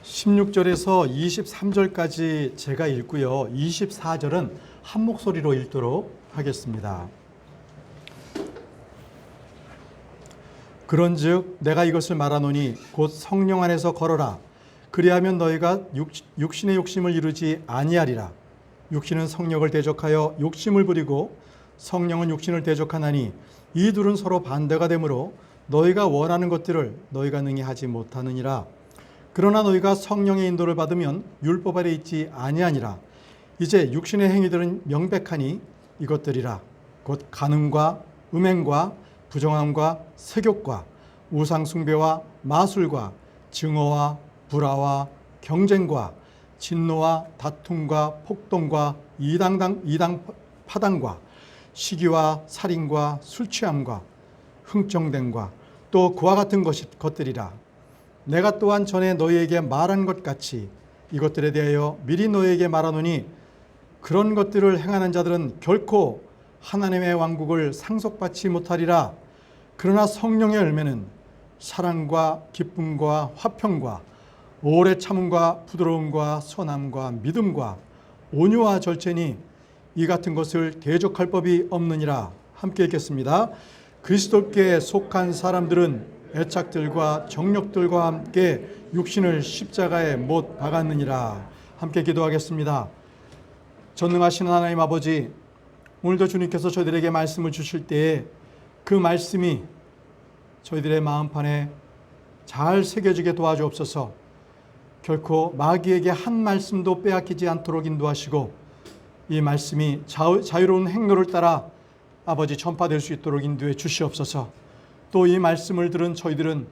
16절에서 23절까지 제가 읽고요. 24절은 한 목소리로 읽도록 하겠습니다. 그런즉 내가 이것을 말하노니 곧 성령 안에서 걸어라. 그리하면 너희가 육신의 욕심을 이루지 아니하리라. 육신은 성령을 대적하여 욕심을 부리고 성령은 육신을 대적하나니 이 둘은 서로 반대가 되므로 너희가 원하는 것들을 너희가 능히 하지 못하느니라. 그러나 너희가 성령의 인도를 받으면 율법 아래 있지 아니하니라. 이제 육신의 행위들은 명백하니 이것들이라. 곧 간음과 음행과 부정함과 세욕과 우상숭배와 마술과 증오와 불화와 경쟁과 진노와 다툼과 폭동과 이당파당과 시기와 살인과 술취함과 흥정됨과 또 그와 같은 것들이라. 내가 또한 전에 너희에게 말한 것 같이 이것들에 대하여 미리 너희에게 말하노니 그런 것들을 행하는 자들은 결코 하나님의 왕국을 상속받지 못하리라. 그러나 성령의 열매는 사랑과 기쁨과 화평과 오래 참음과 부드러움과 선함과 믿음과 온유와 절제니 이 같은 것을 대적할 법이 없느니라. 함께 읽겠습니다. 그리스도께 속한 사람들은 애착들과 정욕들과 함께 육신을 십자가에 못 박았느니라. 함께 기도하겠습니다. 전능하신 하나님 아버지, 오늘도 주님께서 저희들에게 말씀을 주실 때에 그 말씀이 저희들의 마음판에 잘 새겨지게 도와주옵소서. 결코 마귀에게 한 말씀도 빼앗기지 않도록 인도하시고 이 말씀이 자유로운 행로를 따라 아버지 전파될 수 있도록 인도해 주시옵소서. 또 이 말씀을 들은 저희들은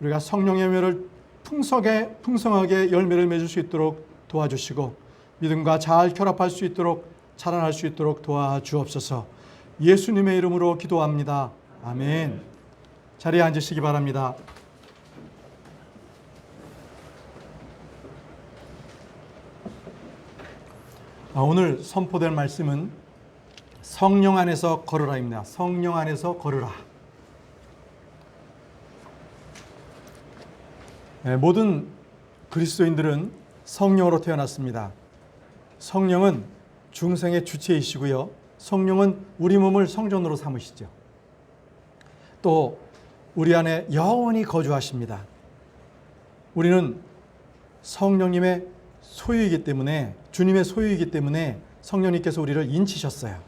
우리가 성령의 열매를 풍성하게 열매를 맺을 수 있도록 도와주시고 믿음과 잘 결합할 수 있도록 자라날 수 있도록 도와주옵소서. 예수님의 이름으로 기도합니다. 아멘. 자리에 앉으시기 바랍니다. 오늘 선포될 말씀은 성령 안에서 걸으라입니다. 성령 안에서 걸으라. 모든 그리스도인들은 성령으로 태어났습니다. 성령은 중생의 주체이시고요. 성령은 우리 몸을 성전으로 삼으시죠. 또 우리 안에 영원히 거주하십니다. 우리는 성령님의 소유이기 때문에, 주님의 소유이기 때문에 성령님께서 우리를 인치셨어요.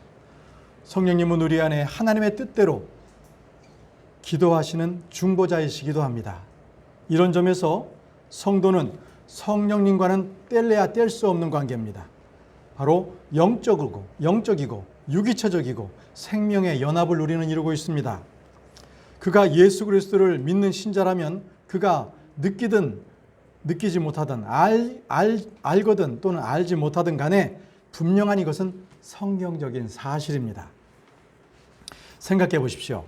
성령님은 우리 안에 하나님의 뜻대로 기도하시는 중보자이시기도 합니다. 이런 점에서 성도는 성령님과는 뗄래야 뗄 수 없는 관계입니다. 바로 영적이고 유기체적이고 생명의 연합을 우리는 이루고 있습니다. 그가 예수 그리스도를 믿는 신자라면 그가 느끼든 느끼지 못하든 알거든 또는 알지 못하든 간에 분명한 이것은 성경적인 사실입니다. 생각해 보십시오.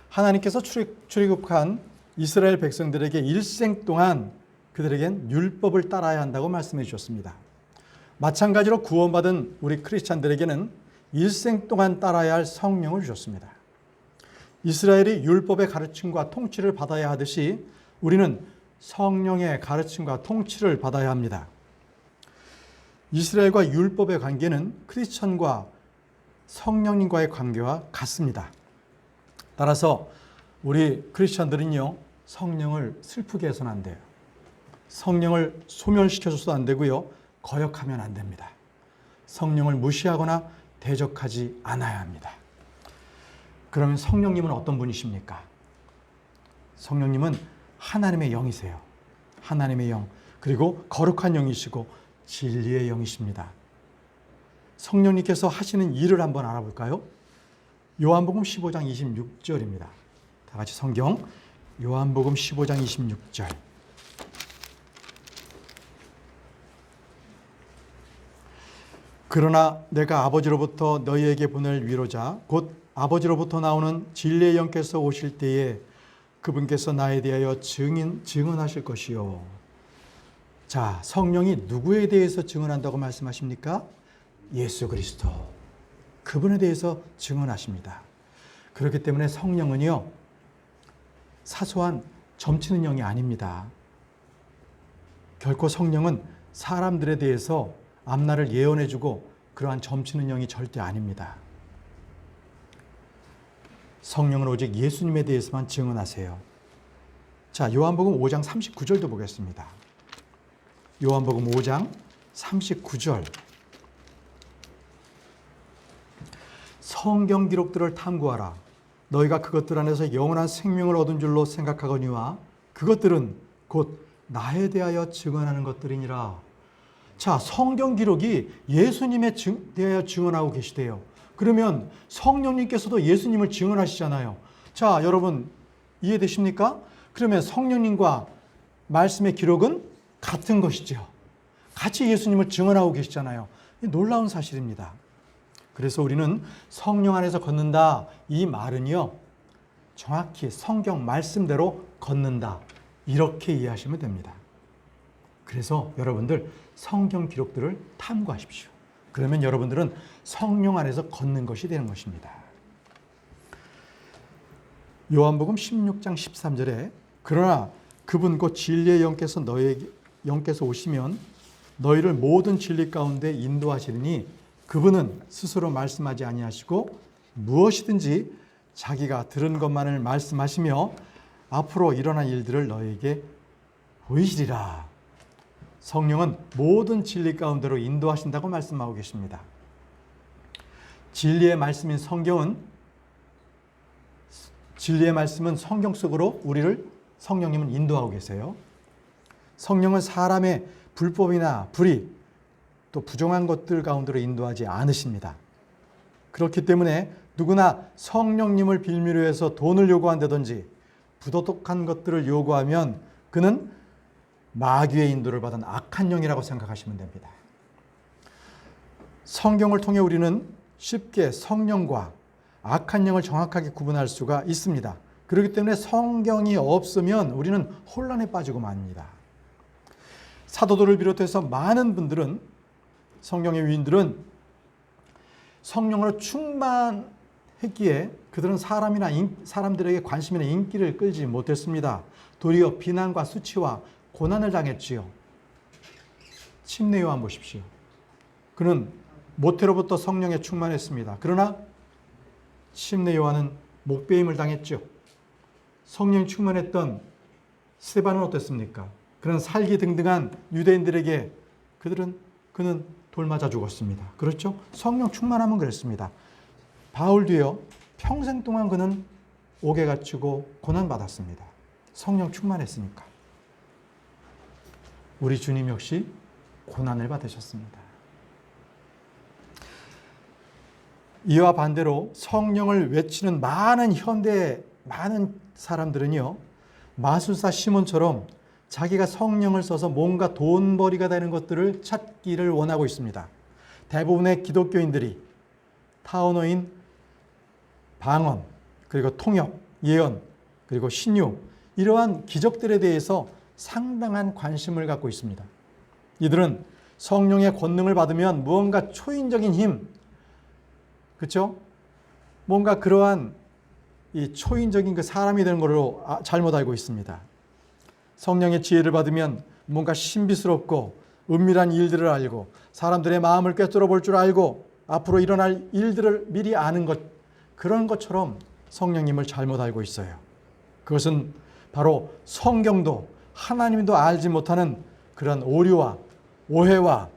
하나님께서 출애굽한 이스라엘 백성들에게 일생 동안 그들에겐 율법을 따라야 한다고 말씀해 주셨습니다. 마찬가지로 구원받은 우리 크리스찬들에게는 일생 동안 따라야 할 성령을 주셨습니다. 이스라엘이 율법의 가르침과 통치를 받아야 하듯이 우리는 성령의 가르침과 통치를 받아야 합니다. 이스라엘과 율법의 관계는 크리스천과 성령님과의 관계와 같습니다. 따라서 우리 크리스천들은요, 성령을 슬프게 해서는 안 돼요. 성령을 소멸시켜줘서도 안 되고요, 거역하면 안 됩니다. 성령을 무시하거나 대적하지 않아야 합니다. 그러면 성령님은 어떤 분이십니까? 성령님은 하나님의 영이세요. 하나님의 영, 그리고 거룩한 영이시고 진리의 영이십니다. 성령님께서 하시는 일을 한번 알아볼까요? 요한복음 15장 26절입니다. 다 같이 성경 요한복음 15장 26절. 그러나 내가 아버지로부터 너희에게 보낼 위로자 곧 아버지로부터 나오는 진리의 영께서 오실 때에 그분께서 나에 대하여 증언하실 것이요. 자, 성령이 누구에 대해서 증언한다고 말씀하십니까? 예수 그리스도. 그분에 대해서 증언하십니다. 그렇기 때문에 성령은요, 사소한 점치는 영이 아닙니다. 결코 성령은 사람들에 대해서 앞날을 예언해주고 그러한 점치는 영이 절대 아닙니다. 성령은 오직 예수님에 대해서만 증언하세요. 자, 요한복음 5장 39절도 보겠습니다. 요한복음 5장 39절. 성경 기록들을 탐구하라. 너희가 그것들 안에서 영원한 생명을 얻은 줄로 생각하거니와 그것들은 곧 나에 대하여 증언하는 것들이니라. 자, 성경 기록이 예수님에 대하여 증언하고 계시대요. 그러면 성령님께서도 예수님을 증언하시잖아요. 자, 여러분 이해되십니까? 그러면 성령님과 말씀의 기록은 같은 것이죠. 같이 예수님을 증언하고 계시잖아요. 놀라운 사실입니다. 그래서 우리는 성령 안에서 걷는다. 이 말은요, 정확히 성경 말씀대로 걷는다. 이렇게 이해하시면 됩니다. 그래서 여러분들 성경 기록들을 탐구하십시오. 그러면 여러분들은 성령 안에서 걷는 것이 되는 것입니다. 요한복음 16장 13절에 그러나 그분 곧 진리의 영께서 오시면 너희를 모든 진리 가운데 인도하시리니 그분은 스스로 말씀하지 아니하시고 무엇이든지 자기가 들은 것만을 말씀하시며 앞으로 일어날 일들을 너희에게 보이시리라. 성령은 모든 진리 가운데로 인도하신다고 말씀하고 계십니다. 진리의 말씀인 진리의 말씀은 성경 속으로 성령님은 인도하고 계세요. 성령은 사람의 불법이나 불의 또 부정한 것들 가운데로 인도하지 않으십니다. 그렇기 때문에 누구나 성령님을 빌미로 해서 돈을 요구한다든지 부도덕한 것들을 요구하면 그는 마귀의 인도를 받은 악한 영이라고 생각하시면 됩니다. 성경을 통해 우리는 쉽게 성령과 악한 영을 정확하게 구분할 수가 있습니다. 그렇기 때문에 성경이 없으면 우리는 혼란에 빠지고 맙니다. 사도들을 비롯해서 많은 분들은, 성경의 위인들은 성령으로 충만했기에 그들은 사람들에게 관심이나 인기를 끌지 못했습니다. 도리어 비난과 수치와 고난을 당했지요. 침례 요한 보십시오. 그는 모태로부터 성령에 충만했습니다. 그러나 침례 요한은 목배임을 당했죠. 성령이 충만했던 스데반은 어땠습니까? 그런 살기등등한 유대인들에게 그는 돌 맞아 죽었습니다. 그렇죠? 성령 충만하면 그랬습니다. 바울도요, 평생 동안 그는 옥에 갇히고 고난받았습니다. 성령 충만했으니까. 우리 주님 역시 고난을 받으셨습니다. 이와 반대로 성령을 외치는 많은 사람들은요, 마술사 시몬처럼 자기가 성령을 써서 뭔가 돈벌이가 되는 것들을 찾기를 원하고 있습니다. 대부분의 기독교인들이 타오노인, 방언, 그리고 통역, 예언, 그리고 신유, 이러한 기적들에 대해서 상당한 관심을 갖고 있습니다. 이들은 성령의 권능을 받으면 무언가 초인적인 힘, 그렇죠? 뭔가 그러한 이 초인적인 그 사람이 되는 걸로 잘못 알고 있습니다. 성령의 지혜를 받으면 뭔가 신비스럽고 은밀한 일들을 알고 사람들의 마음을 꿰뚫어 볼 줄 알고 앞으로 일어날 일들을 미리 아는 것, 그런 것처럼 성령님을 잘못 알고 있어요. 그것은 바로 성경도 하나님도 알지 못하는 그런 오류와 오해와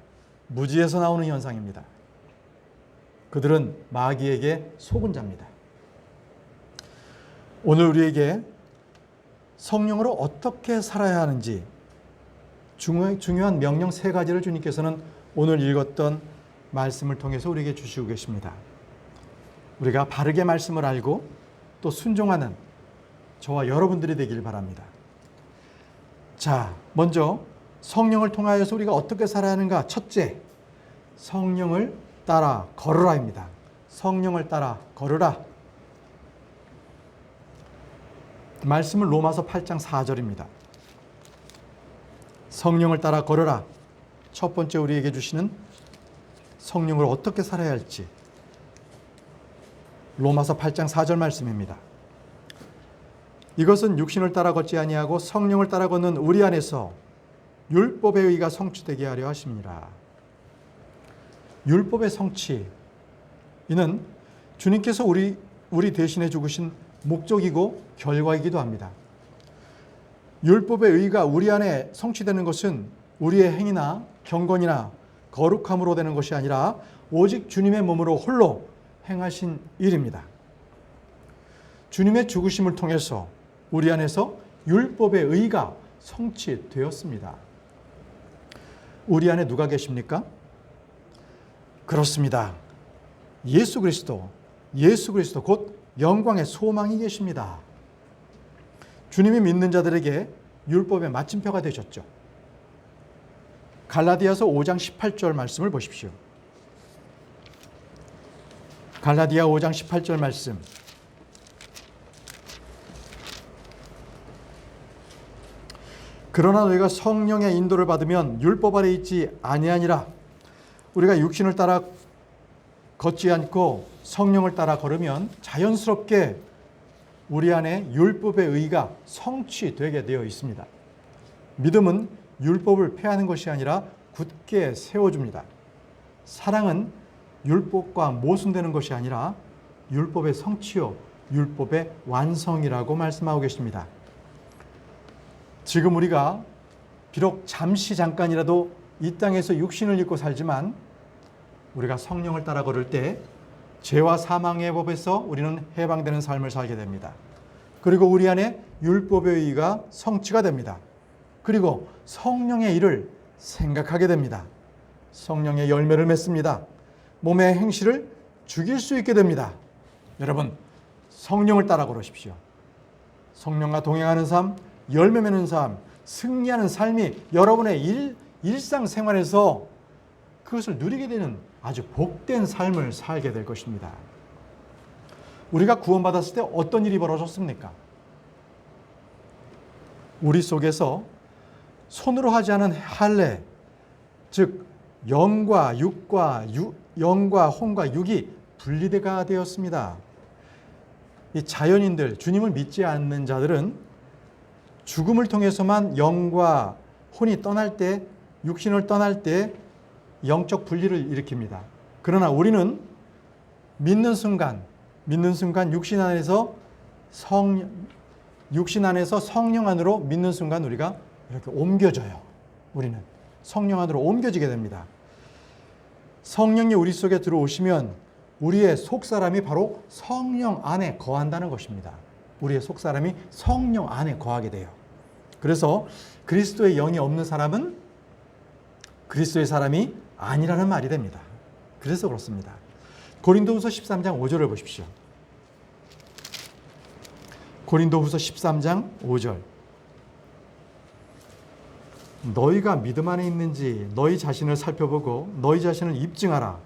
무지에서 나오는 현상입니다. 그들은 마귀에게 속은 자입니다. 오늘 우리에게 성령으로 어떻게 살아야 하는지 중요한 명령 3가지를 주님께서는 오늘 읽었던 말씀을 통해서 우리에게 주시고 계십니다. 우리가 바르게 말씀을 알고 또 순종하는 저와 여러분들이 되길 바랍니다. 자, 먼저 성령을 통하여서 우리가 어떻게 살아야 하는가? 첫째, 성령을 따라 걸으라입니다. 성령을 따라 걸으라. 말씀은 로마서 8장 4절입니다. 성령을 따라 걸으라. 첫 번째 우리에게 주시는 성령으로 어떻게 살아야 할지. 로마서 8장 4절 말씀입니다. 이것은 육신을 따라 걷지 아니하고 성령을 따라 걷는 우리 안에서 율법의 의가 성취되게 하려 하심이라. 율법의 성취, 이는 주님께서 우리 대신에 죽으신 목적이고 결과이기도 합니다. 율법의 의가 우리 안에 성취되는 것은 우리의 행위나 경건이나 거룩함으로 되는 것이 아니라 오직 주님의 몸으로 홀로 행하신 일입니다. 주님의 죽으심을 통해서 우리 안에서 율법의 의가 성취되었습니다. 우리 안에 누가 계십니까? 그렇습니다. 예수 그리스도 곧 영광의 소망이 계십니다. 주님이 믿는 자들에게 율법의 마침표가 되셨죠. 갈라디아서 5장 18절 말씀을 보십시오. 갈라디아 5장 18절 말씀. 그러나 너희가 성령의 인도를 받으면 율법 아래 있지 아니하니라. 우리가 육신을 따라 걷지 않고 성령을 따라 걸으면 자연스럽게 우리 안에 율법의 의가 성취되게 되어 있습니다. 믿음은 율법을 폐하는 것이 아니라 굳게 세워줍니다. 사랑은 율법과 모순되는 것이 아니라 율법의 성취요, 율법의 완성이라고 말씀하고 계십니다. 지금 우리가 비록 잠깐이라도 이 땅에서 육신을 입고 살지만 우리가 성령을 따라 걸을 때 죄와 사망의 법에서 우리는 해방되는 삶을 살게 됩니다. 그리고 우리 안에 율법의 의가 성취가 됩니다. 그리고 성령의 일을 생각하게 됩니다. 성령의 열매를 맺습니다. 몸의 행실을 죽일 수 있게 됩니다. 여러분, 성령을 따라 걸으십시오. 성령과 동행하는 삶, 열매 맺는 삶, 승리하는 삶이 여러분의 일상생활에서 그것을 누리게 되는 아주 복된 삶을 살게 될 것입니다. 우리가 구원받았을 때 어떤 일이 벌어졌습니까? 우리 속에서 손으로 하지 않은 할례, 즉 영과 혼과 육이 분리가 되었습니다. 이 자연인들, 주님을 믿지 않는 자들은 죽음을 통해서만 영과 혼이 떠날 때, 육신을 떠날 때 영적 분리를 일으킵니다. 그러나 우리는 믿는 순간 육신 안에서 성령 안으로 믿는 순간 우리가 이렇게 옮겨져요. 우리는 성령 안으로 옮겨지게 됩니다. 성령이 우리 속에 들어오시면 우리의 속사람이 바로 성령 안에 거한다는 것입니다. 우리의 속사람이 성령 안에 거하게 돼요. 그래서 그리스도의 영이 없는 사람은 그리스도의 사람이 아니라는 말이 됩니다. 그래서 그렇습니다. 고린도후서 13장 5절을 보십시오. 고린도후서 13장 5절. 너희가 믿음 안에 있는지 너희 자신을 살펴보고 너희 자신을 입증하라.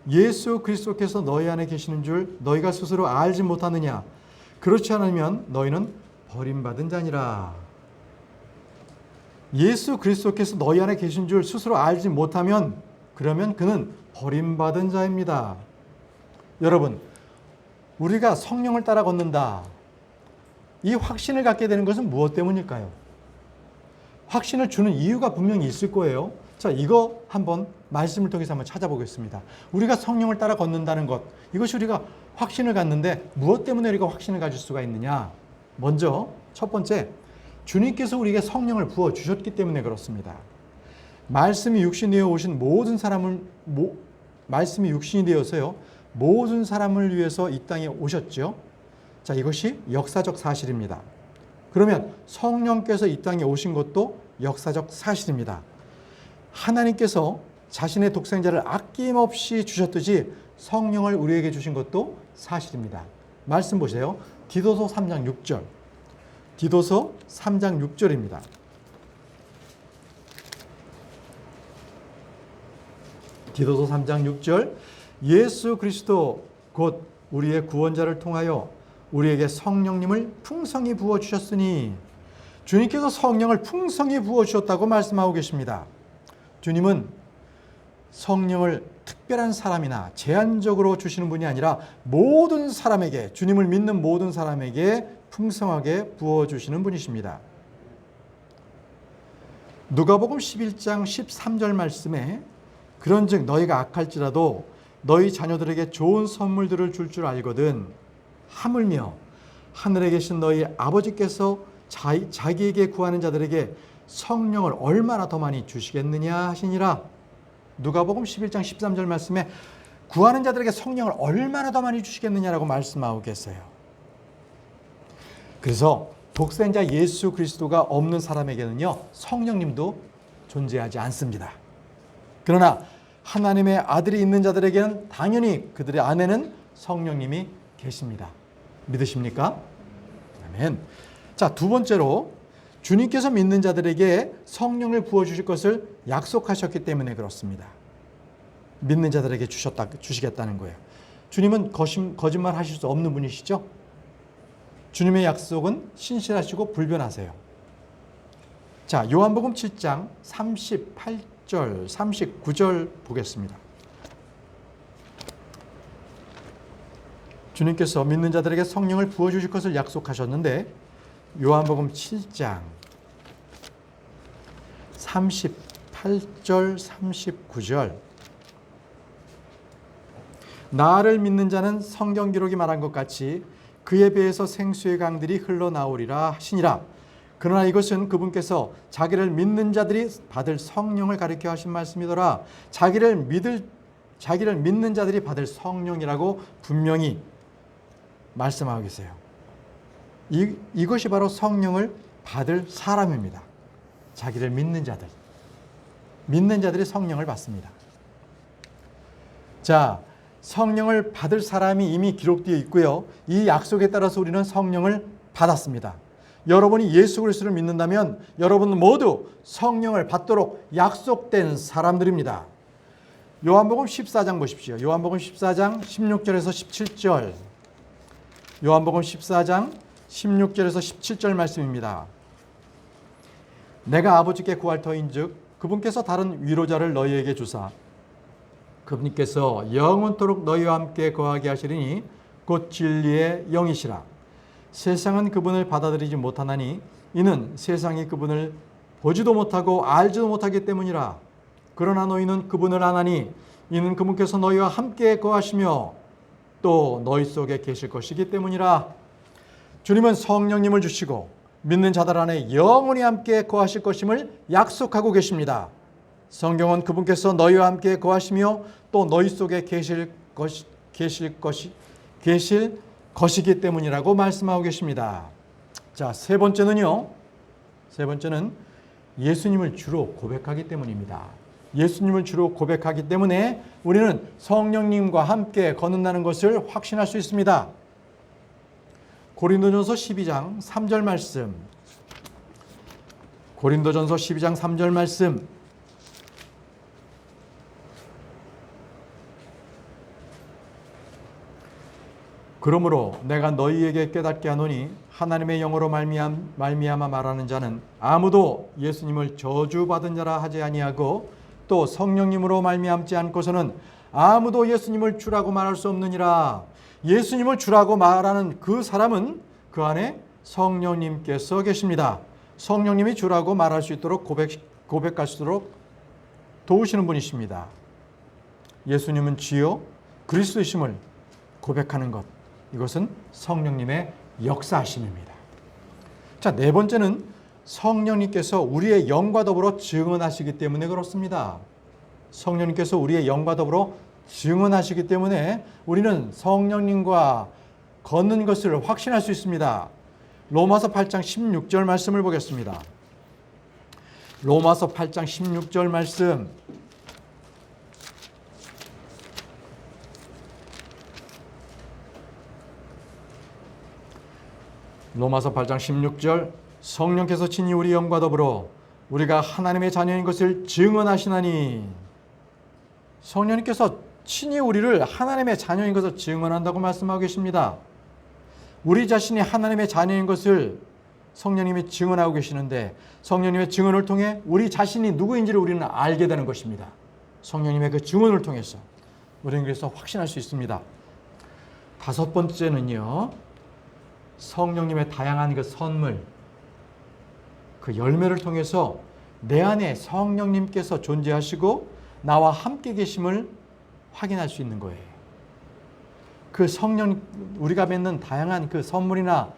예수 그리스도께서 너희 안에 계시는 줄 너희가 스스로 알지 못하느냐. 그렇지 않으면 너희는 버림받은 자니라. 예수 그리스도께서 너희 안에 계신 줄 스스로 알지 못하면 그러면 그는 버림받은 자입니다. 여러분, 우리가 성령을 따라 걷는다. 이 확신을 갖게 되는 것은 무엇 때문일까요? 확신을 주는 이유가 분명히 있을 거예요. 자, 이거 한번 말씀을 통해서 한번 찾아보겠습니다. 우리가 성령을 따라 걷는다는 것, 이것이 우리가 확신을 갖는데 무엇 때문에 우리가 확신을 가질 수가 있느냐? 먼저 첫 번째, 주님께서 우리에게 성령을 부어주셨기 때문에 그렇습니다. 말씀이 육신이 되어 오신 말씀이 육신이 되어서요, 모든 사람을 위해서 이 땅에 오셨죠. 자, 이것이 역사적 사실입니다. 그러면 성령께서 이 땅에 오신 것도 역사적 사실입니다. 하나님께서 자신의 독생자를 아낌없이 주셨듯이 성령을 우리에게 주신 것도 사실입니다. 말씀 보세요. 디도서 3장 6절. 디도서 3장 6절입니다. 디도서 3장 6절. 예수 그리스도 곧 우리의 구원자를 통하여 우리에게 성령님을 풍성히 부어주셨으니, 주님께서 성령을 풍성히 부어주셨다고 말씀하고 계십니다. 주님은 성령을 특별한 사람이나 제한적으로 주시는 분이 아니라 모든 사람에게, 주님을 믿는 모든 사람에게 풍성하게 부어주시는 분이십니다. 누가복음 11장 13절 말씀에 그런즉 너희가 악할지라도 너희 자녀들에게 좋은 선물들을 줄 줄 알거든 하물며 하늘에 계신 너희 아버지께서 자기에게 구하는 자들에게 성령을 얼마나 더 많이 주시겠느냐 하시니라. 누가복음 11장 13절 말씀에 구하는 자들에게 성령을 얼마나 더 많이 주시겠느냐라고 말씀하고 계세요. 그래서 독생자 예수 그리스도가 없는 사람에게는요, 성령님도 존재하지 않습니다. 그러나 하나님의 아들이 있는 자들에게는 당연히 그들의 안에는 성령님이 계십니다. 믿으십니까? 아멘. 자, 두 번째로 주님께서 믿는 자들에게 성령을 부어주실 것을 약속하셨기 때문에 그렇습니다. 믿는 자들에게 주시겠다는 거예요. 주님은 거짓말 하실 수 없는 분이시죠? 주님의 약속은 신실하시고 불변하세요. 자, 요한복음 7장 38절, 39절 보겠습니다. 주님께서 믿는 자들에게 성령을 부어주실 것을 약속하셨는데 요한복음 7장 38절, 39절 나를 믿는 자는 성경 기록이 말한 것 같이 그에 비해서 생수의 강들이 흘러나오리라 하시니라. 그러나 이것은 그분께서 자기를 믿는 자들이 받을 성령을 가리켜 하신 말씀이더라. 자기를 믿는 자들이 받을 성령이라고 분명히 말씀하고 계세요. 이것이 바로 성령을 받을 사람입니다. 자기를 믿는 자들이 성령을 받습니다. 자, 성령을 받을 사람이 이미 기록되어 있고요. 이 약속에 따라서 우리는 성령을 받았습니다. 여러분이 예수 그리스도를 믿는다면 여러분 모두 성령을 받도록 약속된 사람들입니다. 요한복음 14장 보십시오. 요한복음 14장 16절에서 17절. 요한복음 14장 16절에서 17절 말씀입니다. 내가 아버지께 구할 터인즉 그분께서 다른 위로자를 너희에게 주사 그분께서 영원토록 너희와 함께 거하게 하시리니 곧 진리의 영이시라. 세상은 그분을 받아들이지 못하나니 이는 세상이 그분을 보지도 못하고 알지도 못하기 때문이라. 그러나 너희는 그분을 아나니 이는 그분께서 너희와 함께 거하시며 또 너희 속에 계실 것이기 때문이라. 주님은 성령님을 주시고 믿는 자들 안에 영원히 함께 거하실 것임을 약속하고 계십니다. 성경은 그분께서 너희와 함께 거하시며 또 너희 속에 계실 것이기 때문이라고 말씀하고 계십니다. 자, 세 번째는 예수님을 주로 고백하기 때문입니다. 예수님을 주로 고백하기 때문에 우리는 성령님과 함께 거듭나는 것을 확신할 수 있습니다. 고린도전서 12장 3절 말씀. 고린도전서 12장 3절 말씀. 그러므로 내가 너희에게 깨닫게 하노니 하나님의 영으로 말미암아 말하는 자는 아무도 예수님을 저주받은 자라 하지 아니하고 또 성령님으로 말미암지 않고서는 아무도 예수님을 주라고 말할 수 없느니라. 예수님을 주라고 말하는 그 사람은 그 안에 성령님께서 계십니다. 성령님이 주라고 말할 수 있도록 고백할 수 있도록 도우시는 분이십니다. 예수님은 주여 그리스도이심을 고백하는 것, 이것은 성령님의 역사하심입니다. 자, 네 번째는 성령님께서 우리의 영과 더불어 증언하시기 때문에 그렇습니다. 성령님께서 우리의 영과 더불어 증언하시기 때문에 우리는 성령님과 걷는 것을 확신할 수 있습니다. 로마서 8장 16절 말씀을 보겠습니다. 로마서 8장 16절 말씀. 로마서 8장 16절 성령께서 친히 우리 영과 더불어 우리가 하나님의 자녀인 것을 증언하시나니. 성령님께서 친히 우리를 하나님의 자녀인 것을 증언한다고 말씀하고 계십니다. 우리 자신이 하나님의 자녀인 것을 성령님이 증언하고 계시는데 성령님의 증언을 통해 우리 자신이 누구인지를 우리는 알게 되는 것입니다. 성령님의 그 증언을 통해서 우리는 그래서 확신할 수 있습니다. 다섯 번째는요, 성령님의 다양한 그 선물, 그 열매를 통해서 내 안에 성령님께서 존재하시고 나와 함께 계심을 확인할 수 있는 거예요. 그 성령, 우리가 맺는 다양한 그 선물이나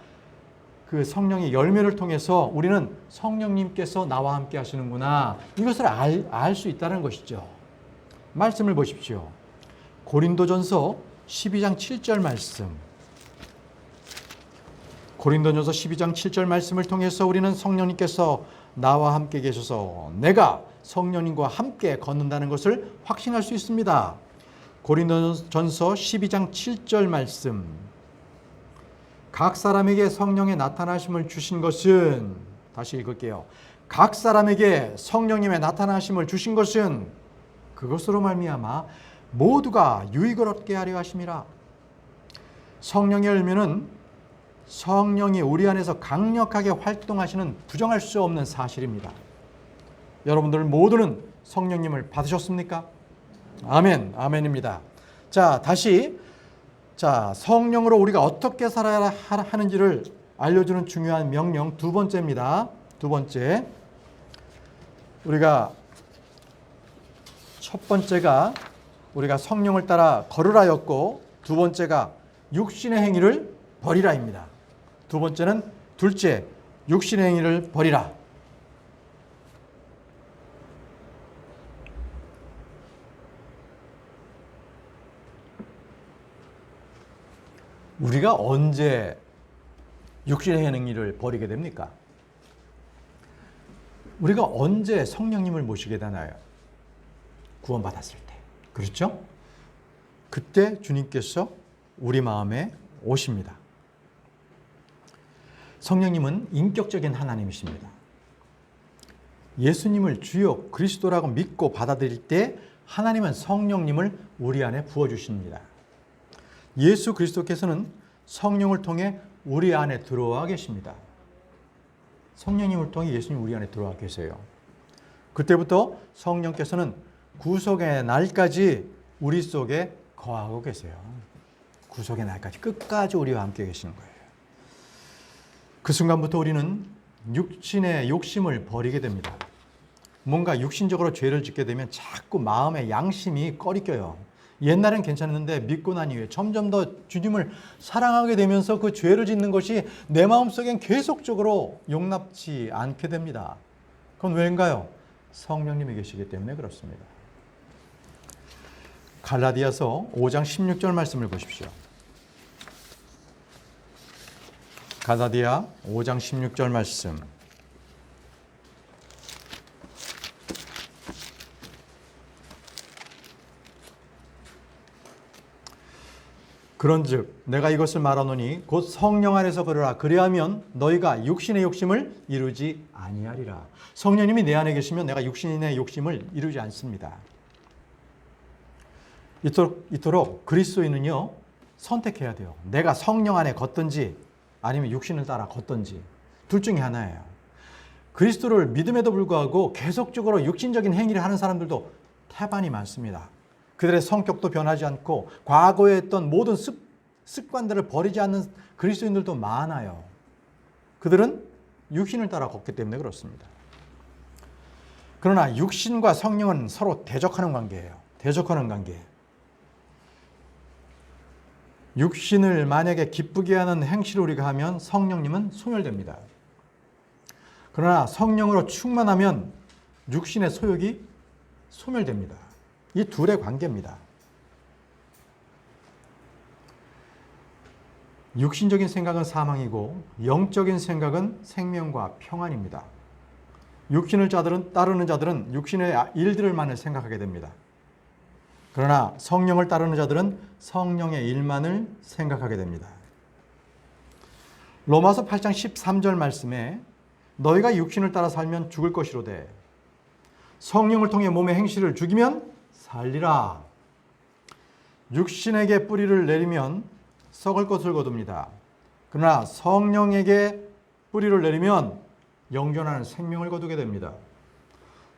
그 성령의 열매를 통해서 우리는 성령님께서 나와 함께 하시는구나, 이것을 알 수 있다는 것이죠. 말씀을 보십시오. 고린도전서 12장 7절 말씀. 고린도전서 12장 7절 말씀을 통해서 우리는 성령님께서 나와 함께 계셔서 내가 성령님과 함께 걷는다는 것을 확신할 수 있습니다. 고린도전서 12장 7절 말씀. 각 사람에게 성령의 나타나심을 주신 것은, 다시 읽을게요. 각 사람에게 성령님의 나타나심을 주신 것은 그것으로 말미암아 모두가 유익을 얻게 하려 하심이라. 성령의 열매는 성령이 우리 안에서 강력하게 활동하시는 부정할 수 없는 사실입니다. 여러분들 모두는 성령님을 받으셨습니까? 아멘, 아멘입니다. 자, 다시 성령으로 우리가 어떻게 살아야 하는지를 알려주는 중요한 명령 두 번째입니다. 두 번째, 우리가 첫 번째가 우리가 성령을 따라 걸으라였고, 두 번째가 육신의 행위를 버리라입니다. 두 번째는 둘째, 육신의 행위를 버리라. 우리가 언제 육신의 행위를 버리게 됩니까? 우리가 언제 성령님을 모시게 되나요? 구원받았을 때. 그렇죠? 그때 주님께서 우리 마음에 오십니다. 성령님은 인격적인 하나님이십니다. 예수님을 주요 그리스도라고 믿고 받아들일 때 하나님은 성령님을 우리 안에 부어주십니다. 예수 그리스도께서는 성령을 통해 우리 안에 들어와 계십니다. 성령님을 통해 예수님 우리 안에 들어와 계세요. 그때부터 성령께서는 구속의 날까지 우리 속에 거하고 계세요. 구속의 날까지 끝까지 우리와 함께 계시는 거예요. 그 순간부터 우리는 육신의 욕심을 버리게 됩니다. 뭔가 육신적으로 죄를 짓게 되면 자꾸 마음의 양심이 꺼리껴요. 옛날엔 괜찮았는데 믿고 난 이후에 점점 더 주님을 사랑하게 되면서 그 죄를 짓는 것이 내 마음속엔 계속적으로 용납지 않게 됩니다. 그건 왜인가요? 성령님이 계시기 때문에 그렇습니다. 갈라디아서 5장 16절 말씀을 보십시오. 갈라디아 5장 16절 말씀. 그런즉 내가 이것을 말하노니 곧 성령 안에서 걸으라. 그리하면 너희가 육신의 욕심을 이루지 아니하리라. 성령님이 내 안에 계시면 내가 육신의 욕심을 이루지 않습니다. 이토록 그리스도인은요, 선택해야 돼요. 내가 성령 안에 걷든지 아니면 육신을 따라 걷든지 둘 중에 하나예요. 그리스도를 믿음에도 불구하고 계속적으로 육신적인 행위를 하는 사람들도 태반이 많습니다. 그들의 성격도 변하지 않고 과거에 했던 모든 습관들을 버리지 않는 그리스도인들도 많아요. 그들은 육신을 따라 걷기 때문에 그렇습니다. 그러나 육신과 성령은 서로 대적하는 관계예요. 대적하는 관계. 육신을 만약에 기쁘게 하는 행실을 우리가 하면 성령님은 소멸됩니다. 그러나 성령으로 충만하면 육신의 소욕이 소멸됩니다. 이 둘의 관계입니다. 육신적인 생각은 사망이고 영적인 생각은 생명과 평안입니다. 육신을 따르는 자들은 육신의 일들만을 생각하게 됩니다. 그러나 성령을 따르는 자들은 성령의 일만을 생각하게 됩니다. 로마서 8장 13절 말씀에 너희가 육신을 따라 살면 죽을 것이로되 성령을 통해 몸의 행실을 죽이면 살리라. 육신에게 뿌리를 내리면 썩을 것을 거둡니다. 그러나 성령에게 뿌리를 내리면 영존하는 생명을 거두게 됩니다.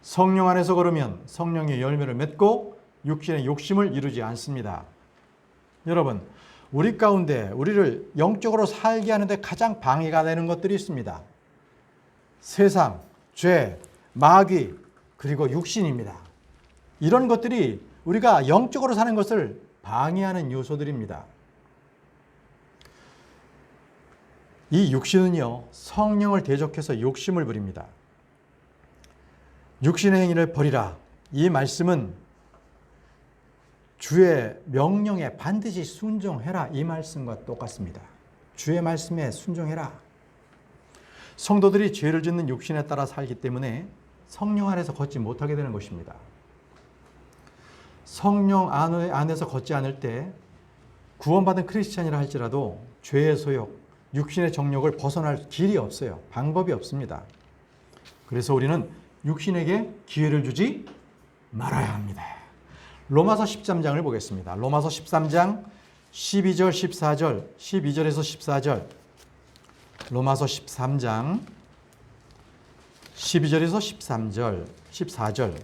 성령 안에서 걸으면 성령의 열매를 맺고 육신의 욕심을 이루지 않습니다. 여러분, 우리 가운데 우리를 영적으로 살게 하는데 가장 방해가 되는 것들이 있습니다. 세상, 죄, 마귀, 그리고 육신입니다. 이런 것들이 우리가 영적으로 사는 것을 방해하는 요소들입니다. 이 육신은요, 성령을 대적해서 욕심을 부립니다. 육신의 행위를 버리라. 이 말씀은 주의 명령에 반드시 순종해라. 이 말씀과 똑같습니다. 주의 말씀에 순종해라. 성도들이 죄를 짓는 육신에 따라 살기 때문에 성령 안에서 걷지 못하게 되는 것입니다. 성령 안에서 걷지 않을 때 구원받은 크리스찬이라 할지라도 죄의 소욕, 육신의 정욕을 벗어날 길이 없어요. 방법이 없습니다. 그래서 우리는 육신에게 기회를 주지 말아야 합니다. 로마서 13장을 보겠습니다. 로마서 13장 12절, 14절, 12절에서 14절. 로마서 13장 12절에서 13절, 14절.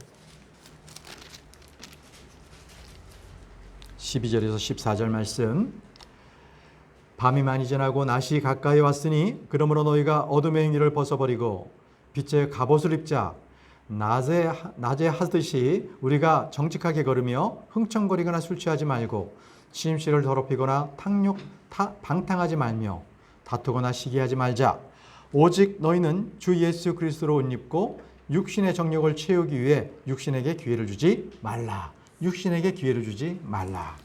12절에서 14절 말씀. 밤이 많이 지나고 낮이 가까이 왔으니 그러므로 너희가 어둠의 행위를 벗어버리고 빛의 갑옷을 입자. 낮에 하듯이 우리가 정직하게 걸으며 흥청거리거나 술 취하지 말고 침실을 더럽히거나 방탕하지 말며 다투거나 시기하지 말자. 오직 너희는 주 예수 그리스도로 옷 입고 육신의 정욕을 채우기 위해 육신에게 기회를 주지 말라. 육신에게 기회를 주지 말라.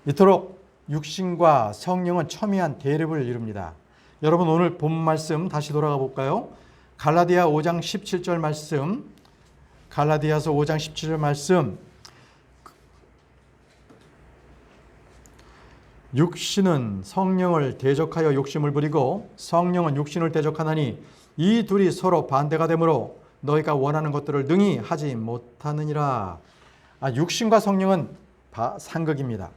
이토록 육신과 성령은 첨예한 대립을 이룹니다. 여러분, 오늘 본 말씀 다시 돌아가 볼까요? 갈라디아 5장 17절 말씀, 갈라디아서 5장 17절 말씀. 육신은 성령을 대적하여 욕심을 부리고 성령은 육신을 대적하나니 이 둘이 서로 반대가 되므로 너희가 원하는 것들을 능히 하지 못하느니라. 육신과 성령은 상극입니다.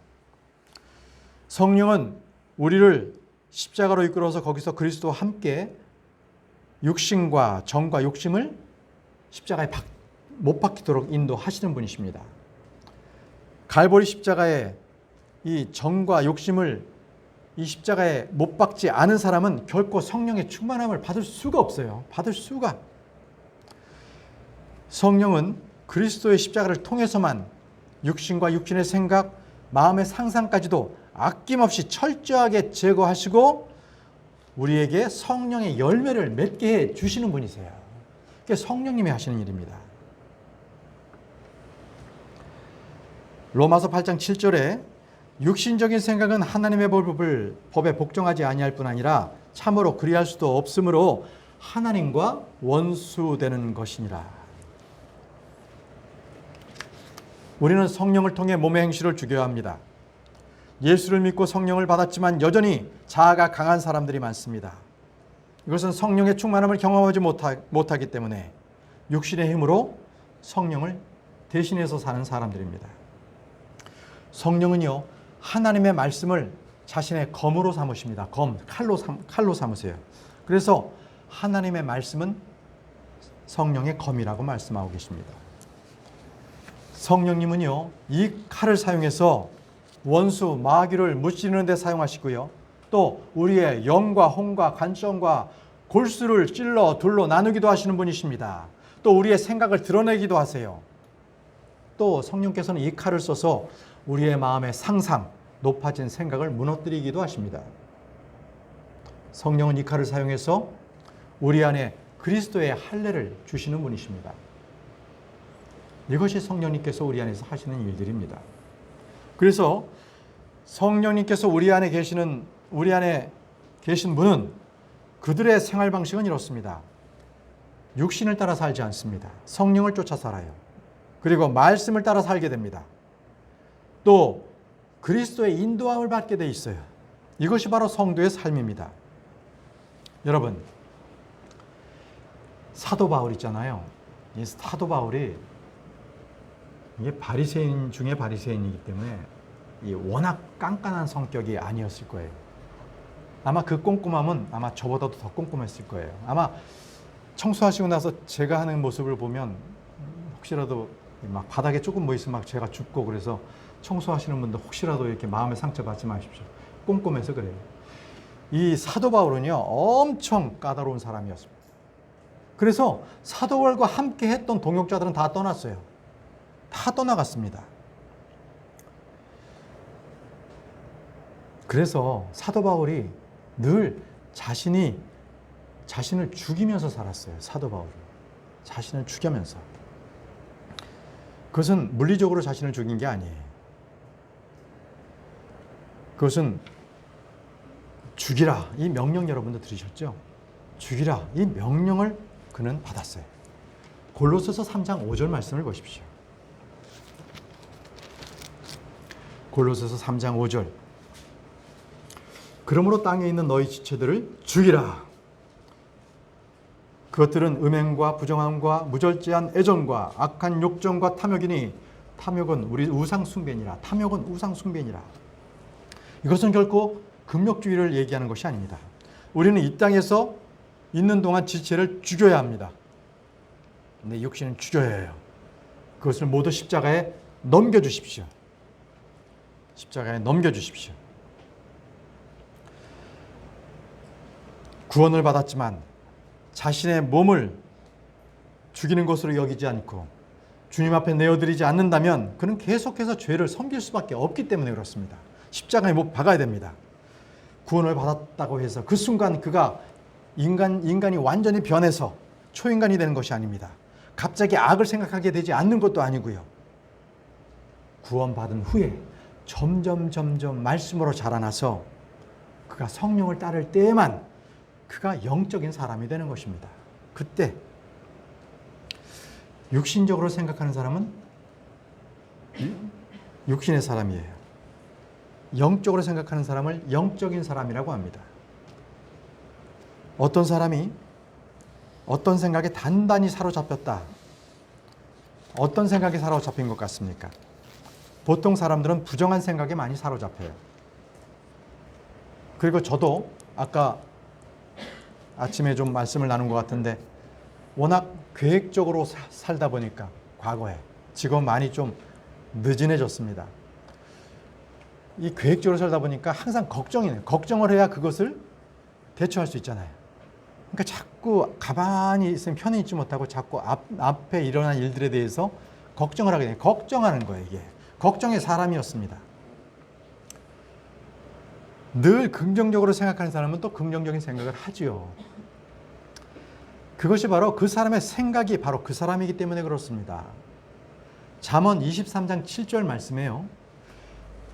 성령은 우리를 십자가로 이끌어서 거기서 그리스도와 함께 육신과 정과 욕심을 십자가에 못 박히도록 인도하시는 분이십니다. 갈보리 십자가에 이 정과 욕심을 이 십자가에 못 박지 않은 사람은 결코 성령의 충만함을 받을 수가 없어요. 받을 수가. 성령은 그리스도의 십자가를 통해서만 육신과 육신의 생각, 마음의 상상까지도 아낌없이 철저하게 제거하시고 우리에게 성령의 열매를 맺게 해 주시는 분이세요. 그게 성령님이 하시는 일입니다. 로마서 8장 7절에 육신적인 생각은 하나님의 법에 복종하지 아니할 뿐 아니라 참으로 그리할 수도 없으므로 하나님과 원수되는 것이니라. 우리는 성령을 통해 몸의 행실을 죽여야 합니다. 예수를 믿고 성령을 받았지만 여전히 자아가 강한 사람들이 많습니다. 이것은 성령의 충만함을 경험하지 못하기 때문에 육신의 힘으로 성령을 대신해서 사는 사람들입니다. 성령은요, 하나님의 말씀을 자신의 검으로 삼으십니다. 칼로 삼으세요. 그래서 하나님의 말씀은 성령의 검이라고 말씀하고 계십니다. 성령님은요, 이 칼을 사용해서 원수 마귀를 무찌르는 데 사용하시고요. 또 우리의 영과 혼과 관점과 골수를 찔러 둘로 나누기도 하시는 분이십니다. 또 우리의 생각을 드러내기도 하세요. 또 성령께서는 이 칼을 써서 우리의 마음의 상상, 높아진 생각을 무너뜨리기도 하십니다. 성령은 이 칼을 사용해서 우리 안에 그리스도의 할례를 주시는 분이십니다. 이것이 성령님께서 우리 안에서 하시는 일들입니다. 그래서 성령님께서 우리 안에 계신 분은 그들의 생활 방식은 이렇습니다. 육신을 따라 살지 않습니다. 성령을 쫓아 살아요. 그리고 말씀을 따라 살게 됩니다. 또 그리스도의 인도함을 받게 돼 있어요. 이것이 바로 성도의 삶입니다. 여러분, 사도 바울 있잖아요. 이 사도 바울이 이게 바리새인 중에 바리새인이기 때문에 워낙 깐깐한 성격이 아니었을 거예요. 아마 그 꼼꼼함은 아마 저보다도 더 꼼꼼했을 거예요. 아마 청소하시고 나서 제가 하는 모습을 보면 혹시라도 막 바닥에 조금 뭐 있으면 막 제가 줍고, 그래서 청소하시는 분들 혹시라도 이렇게 마음의 상처 받지 마십시오. 꼼꼼해서 그래요. 이 사도 바울은요, 엄청 까다로운 사람이었습니다. 그래서 사도 바울과 함께 했던 동역자들은 다 떠났어요. 다 떠나갔습니다. 그래서 사도 바울이 늘 자신을 죽이면서 살았어요. 사도 바울이. 자신을 죽이면서. 그것은 물리적으로 자신을 죽인 게 아니에요. 그것은 죽이라. 이 명령 여러분도 들으셨죠? 죽이라. 이 명령을 그는 받았어요. 골로새서 3장 5절 말씀을 보십시오. 골로새서 3장 5절. 그러므로 땅에 있는 너희 지체들을 죽이라. 그것들은 음행과 부정함과 무절제한 애정과 악한 욕정과 탐욕이니 탐욕은 우리 우상 숭배니라. 탐욕은 우상 숭배니라. 이것은 결코 금욕주의를 얘기하는 것이 아닙니다. 우리는 이 땅에서 있는 동안 지체를 죽여야 합니다. 내 육신은 죽여야 해요. 그것을 모두 십자가에 넘겨주십시오. 십자가에 넘겨주십시오. 구원을 받았지만 자신의 몸을 죽이는 것으로 여기지 않고 주님 앞에 내어드리지 않는다면 그는 계속해서 죄를 섬길 수밖에 없기 때문에 그렇습니다. 십자가에 못 박아야 됩니다. 구원을 받았다고 해서 그 순간 그가 인간이 완전히 변해서 초인간이 되는 것이 아닙니다. 갑자기 악을 생각하게 되지 않는 것도 아니고요. 구원받은 후에 점점 말씀으로 자라나서 그가 성령을 따를 때에만 그가 영적인 사람이 되는 것입니다. 그때 육신적으로 생각하는 사람은 육신의 사람이에요. 영적으로 생각하는 사람을 영적인 사람이라고 합니다. 어떤 사람이 어떤 생각에 단단히 사로잡혔다. 어떤 생각에 사로잡힌 것 같습니까? 보통 사람들은 부정한 생각에 많이 사로잡혀요. 그리고 저도 아까 아침에 좀 말씀을 나눈 것 같은데 워낙 계획적으로 살다 보니까 과거에 지금 많이 좀 느진해졌습니다. 이 계획적으로 살다 보니까 항상 걱정이네요. 걱정을 해야 그것을 대처할 수 있잖아요. 그러니까 자꾸 가만히 있으면 편히 있지 못하고 자꾸 앞에 일어난 일들에 대해서 걱정을 하게 돼요. 걱정하는 거예요, 이게. 걱정의 사람이었습니다. 늘 긍정적으로 생각하는 사람은 또 긍정적인 생각을 하지요. 그것이 바로 그 사람의 생각이 바로 그 사람이기 때문에 그렇습니다. 잠언 23장 7절 말씀에요.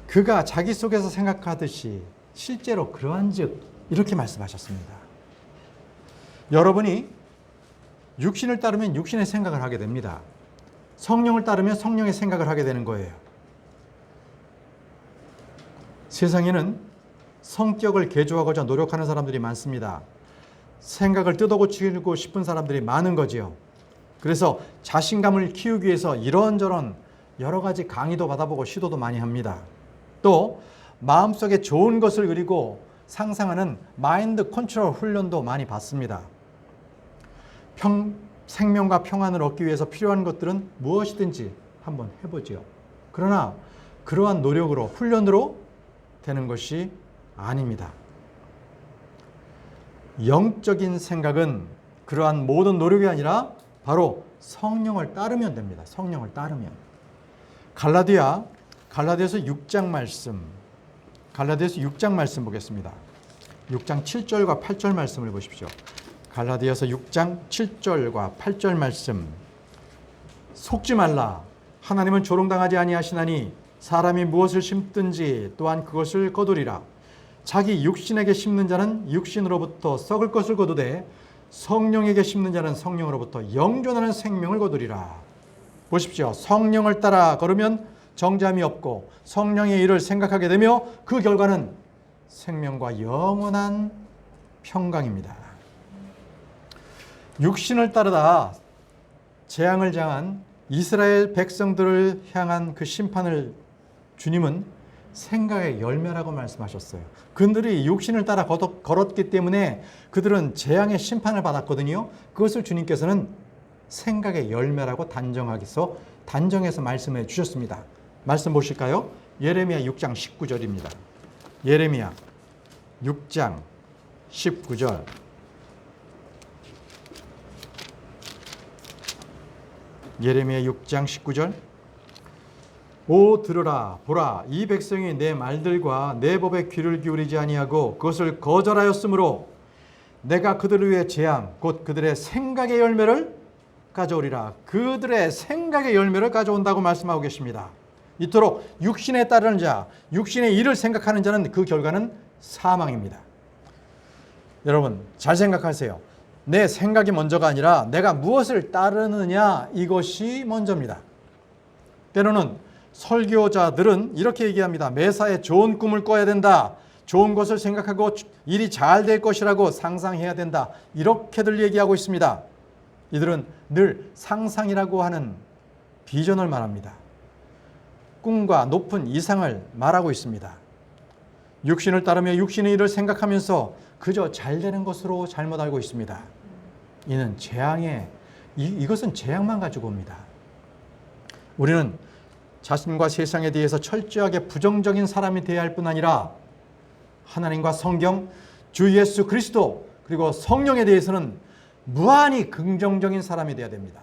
그가 자기 속에서 생각하듯이 실제로 그러한즉 이렇게 말씀하셨습니다. 여러분이 육신을 따르면 육신의 생각을 하게 됩니다. 성령을 따르면 성령의 생각을 하게 되는 거예요. 세상에는 성격을 개조하고자 노력하는 사람들이 많습니다. 생각을 뜯어고치고 싶은 사람들이 많은 거지요. 그래서 자신감을 키우기 위해서 이런저런 여러 가지 강의도 받아보고 시도도 많이 합니다. 또 마음속에 좋은 것을 그리고 상상하는 마인드 컨트롤 훈련도 많이 받습니다. 생명과 평안을 얻기 위해서 필요한 것들은 무엇이든지 한번 해보지요. 그러나 그러한 노력으로 훈련으로 되는 것이 아닙니다. 영적인 생각은 그러한 모든 노력이 아니라 바로 성령을 따르면 됩니다. 성령을 따르면. 갈라디아서 6장 말씀. 갈라디아서 6장 말씀 보겠습니다. 6장 7절과 8절 말씀을 보십시오. 갈라디아서 6장 7절과 8절 말씀. 속지 말라. 하나님은 조롱당하지 아니하시나니 사람이 무엇을 심든지 또한 그것을 거두리라. 자기 육신에게 심는 자는 육신으로부터 썩을 것을 거두되 성령에게 심는 자는 성령으로부터 영존하는 생명을 거두리라. 보십시오. 성령을 따라 걸으면 정죄함이 없고 성령의 일을 생각하게 되며 그 결과는 생명과 영원한 평강입니다. 육신을 따르다 재앙을 당한 이스라엘 백성들을 향한 그 심판을 주님은 생각의 열매라고 말씀하셨어요. 그들이 육신을 따라 걸었기 때문에 그들은 재앙의 심판을 받았거든요. 그것을 주님께서는 생각의 열매라고 단정해서 말씀해 주셨습니다. 말씀 보실까요? 예레미야 6장 19절입니다. 예레미야 6장 19절. 예레미야 6장 19절. 오 들으라 보라 이 백성이 내 말들과 내 법에 귀를 기울이지 아니하고 그것을 거절하였으므로 내가 그들을 위해 재앙 곧 그들의 생각의 열매를 가져오리라. 그들의 생각의 열매를 가져온다고 말씀하고 계십니다. 이토록 육신에 따르는 자, 육신의 일을 생각하는 자는 그 결과는 사망입니다. 여러분 잘 생각하세요. 내 생각이 먼저가 아니라 내가 무엇을 따르느냐, 이것이 먼저입니다. 때로는 설교자들은 이렇게 얘기합니다. 매사에 좋은 꿈을 꿔야 된다. 좋은 것을 생각하고 일이 잘 될 것이라고 상상해야 된다. 이렇게들 얘기하고 있습니다. 이들은 늘 상상이라고 하는 비전을 말합니다. 꿈과 높은 이상을 말하고 있습니다. 육신을 따르며 육신의 일을 생각하면서 그저 잘 되는 것으로 잘못 알고 있습니다. 이는 이것은 재앙만 가지고 옵니다. 우리는 자신과 세상에 대해서 철저하게 부정적인 사람이 되어야 할 뿐 아니라 하나님과 성경, 주 예수 그리스도 그리고 성령에 대해서는 무한히 긍정적인 사람이 되어야 됩니다.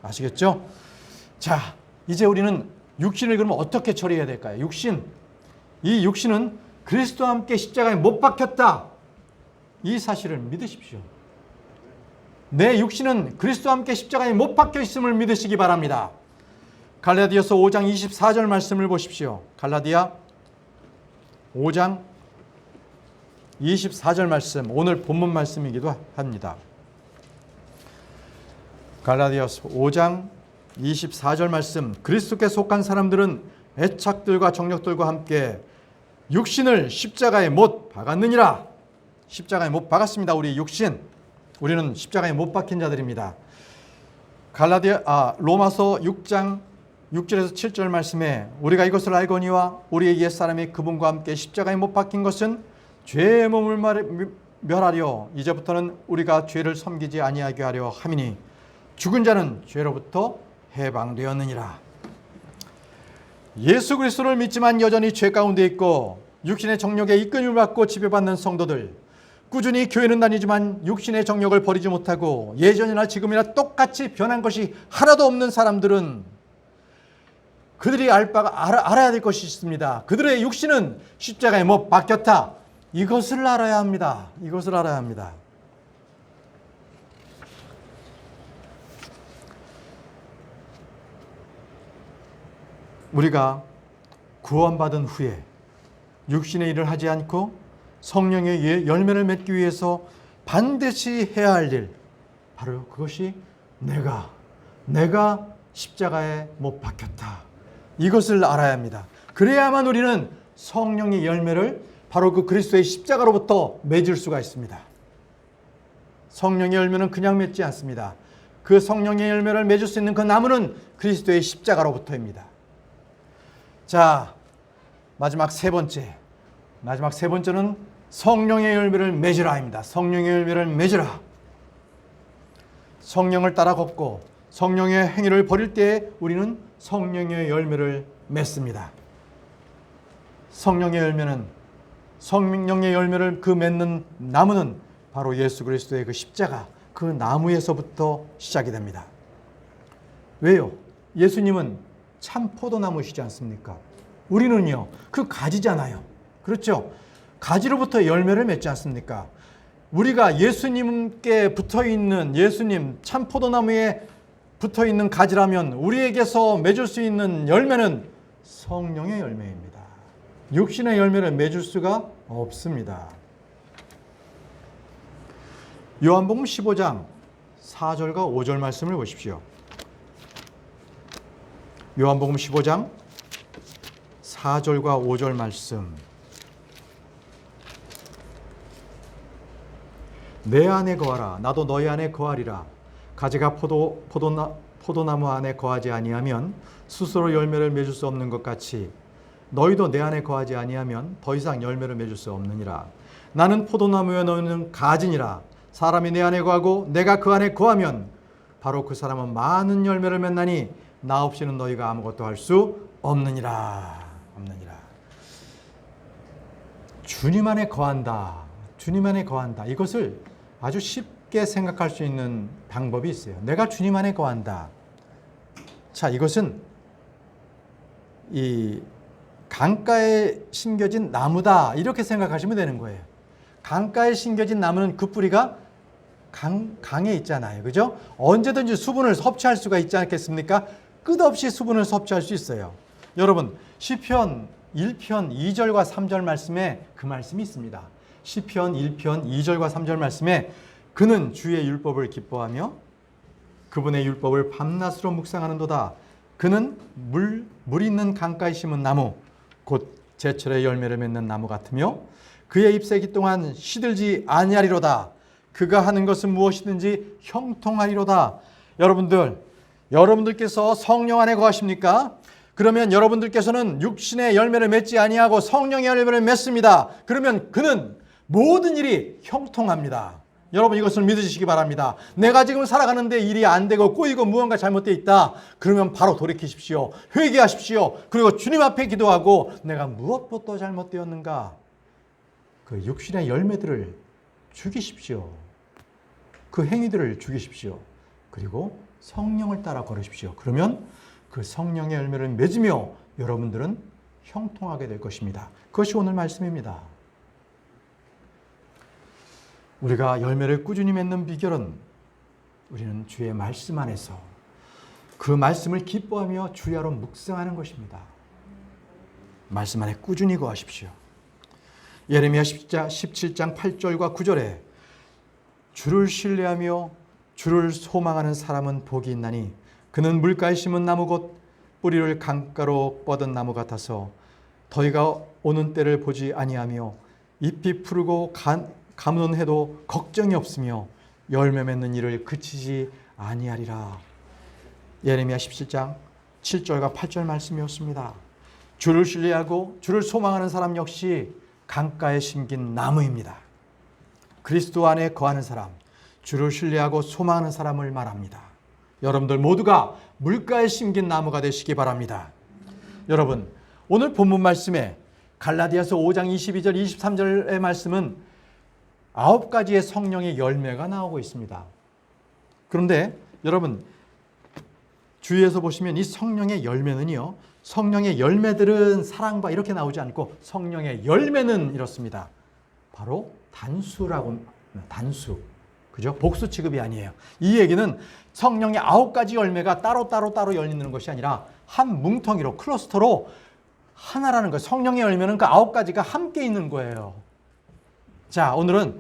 아시겠죠? 자, 이제 우리는 육신을 그러면 어떻게 처리해야 될까요? 이 육신은 그리스도와 함께 십자가에 못 박혔다. 이 사실을 믿으십시오. 내 육신은 그리스도와 함께 십자가에 못 박혀 있음을 믿으시기 바랍니다. 갈라디아서 5장 24절 말씀을 보십시오. 갈라디아 5장 24절 말씀, 오늘 본문 말씀이기도 합니다. 갈라디아서 5장 24절 말씀. 그리스도께 속한 사람들은 애착들과 정력들과 함께 육신을 십자가에 못 박았느니라. 십자가에 못 박았습니다. 우리 육신. 우리는 십자가에 못 박힌 자들입니다. 로마서 6장 6절에서 7절 말씀에 우리가 이것을 알거니와 우리의 옛사람이 그분과 함께 십자가에 못 박힌 것은 죄의 몸을 멸하려 이제부터는 우리가 죄를 섬기지 아니하게 하려 함이니 죽은 자는 죄로부터 해방되었느니라. 예수 그리스도를 믿지만 여전히 죄 가운데 있고 육신의 정욕에 이끌림을 받고 지배받는 성도들, 꾸준히 교회는 다니지만 육신의 정욕을 버리지 못하고 예전이나 지금이나 똑같이 변한 것이 하나도 없는 사람들은 그들이 알아야 될 것이 있습니다. 그들의 육신은 십자가에 못 박혔다. 이것을 알아야 합니다. 이것을 알아야 합니다. 우리가 구원받은 후에 육신의 일을 하지 않고 성령의 열매를 맺기 위해서 반드시 해야 할 일, 바로 그것이 내가 십자가에 못 박혔다. 이것을 알아야 합니다. 그래야만 우리는 성령의 열매를 바로 그 그리스도의 십자가로부터 맺을 수가 있습니다. 성령의 열매는 그냥 맺지 않습니다. 그 성령의 열매를 맺을 수 있는 그 나무는 그리스도의 십자가로부터입니다. 자, 마지막 세 번째는 성령의 열매를 맺으라입니다. 성령의 열매를 맺으라. 성령을 따라 걷고 성령의 행위를 버릴 때에 우리는 성령의 열매를 맺습니다. 성령의 열매를 그 맺는 나무는 바로 예수 그리스도의 그 십자가, 그 나무에서부터 시작이 됩니다. 왜요? 예수님은 참 포도나무시지 않습니까? 우리는요, 그 가지잖아요. 그렇죠? 가지로부터 열매를 맺지 않습니까? 우리가 예수님께 붙어있는, 예수님 참 포도나무에 붙어있는 가지라면 우리에게서 맺을 수 있는 열매는 성령의 열매입니다. 육신의 열매를 맺을 수가 없습니다. 요한복음 15장 4절과 5절 말씀을 보십시오. 요한복음 15장 4절과 5절 말씀. 내 안에 거하라. 나도 너희 안에 거하리라. 가지가 포도나무 안에 거하지 아니하면 스스로 열매를 맺을 수 없는 것 같이 너희도 내 안에 거하지 아니하면 더 이상 열매를 맺을 수 없느니라. 나는 포도나무에 너희는 가지니라. 사람이 내 안에 거하고 내가 그 안에 거하면 바로 그 사람은 많은 열매를 맺나니 나 없이는 너희가 아무것도 할 수 없느니라. 주님 안에 거한다. 주님 안에 거한다. 이것을 아주 쉽게 생각할 수 있는 방법이 있어요. 내가 주님 안에 거한다. 자, 이것은 이 강가에 심겨진 나무다 이렇게 생각하시면 되는 거예요. 강가에 심겨진 나무는 그 뿌리가 강에 있잖아요. 그죠? 언제든지 수분을 섭취할 수가 있지 않겠습니까? 끝없이 수분을 섭취할 수 있어요. 여러분, 시편 1편 2절과 3절 말씀에 그 말씀이 있습니다. 시편 1편 2절과 3절 말씀에 그는 주의 율법을 기뻐하며 그분의 율법을 밤낮으로 묵상하는도다. 그는 물 있는 강가에 심은 나무 곧 제철의 열매를 맺는 나무 같으며 그의 잎새기 동안 시들지 아니하리로다. 그가 하는 것은 무엇이든지 형통하리로다. 여러분들께서 성령 안에 거하십니까? 그러면 여러분들께서는 육신의 열매를 맺지 아니하고 성령의 열매를 맺습니다. 그러면 그는 모든 일이 형통합니다. 여러분 이것을 믿으시기 바랍니다. 내가 지금 살아가는데 일이 안 되고 꼬이고 무언가 잘못되어 있다. 그러면 바로 돌이키십시오. 회개하십시오. 그리고 주님 앞에 기도하고 내가 무엇부터 잘못되었는가? 그 육신의 열매들을 죽이십시오. 그 행위들을 죽이십시오. 그리고 성령을 따라 걸으십시오. 그러면 그 성령의 열매를 맺으며 여러분들은 형통하게 될 것입니다. 그것이 오늘 말씀입니다. 우리가 열매를 꾸준히 맺는 비결은 우리는 주의 말씀 안에서 그 말씀을 기뻐하며 주야로 묵상하는 것입니다. 말씀 안에 꾸준히 거하십시오. 예레미야 17장 8절과 9절에 주를 신뢰하며 주를 소망하는 사람은 복이 있나니 그는 물가에 심은 나무 곧 뿌리를 강가로 뻗은 나무 같아서 더위가 오는 때를 보지 아니하며 잎이 푸르고 가무는 해도 걱정이 없으며 열매 맺는 일을 그치지 아니하리라. 예레미야 17장 7절과 8절 말씀이었습니다. 주를 신뢰하고 주를 소망하는 사람 역시 강가에 심긴 나무입니다. 그리스도 안에 거하는 사람, 주를 신뢰하고 소망하는 사람을 말합니다. 여러분들 모두가 물가에 심긴 나무가 되시기 바랍니다. 여러분, 오늘 본문 말씀에 갈라디아서 5장 22절 23절의 말씀은 9가지의 성령의 열매가 나오고 있습니다. 그런데 여러분 주위에서 보시면 이 성령의 열매는요, 성령의 열매들은 사랑과 이렇게 나오지 않고 성령의 열매는 이렇습니다. 바로 단수. 그죠? 복수 취급이 아니에요. 이 얘기는 성령의 9가지 열매가 따로 열리는 것이 아니라 한 뭉텅이로 클러스터로 하나라는 거예요. 성령의 열매는 그 9가지가 함께 있는 거예요. 자, 오늘은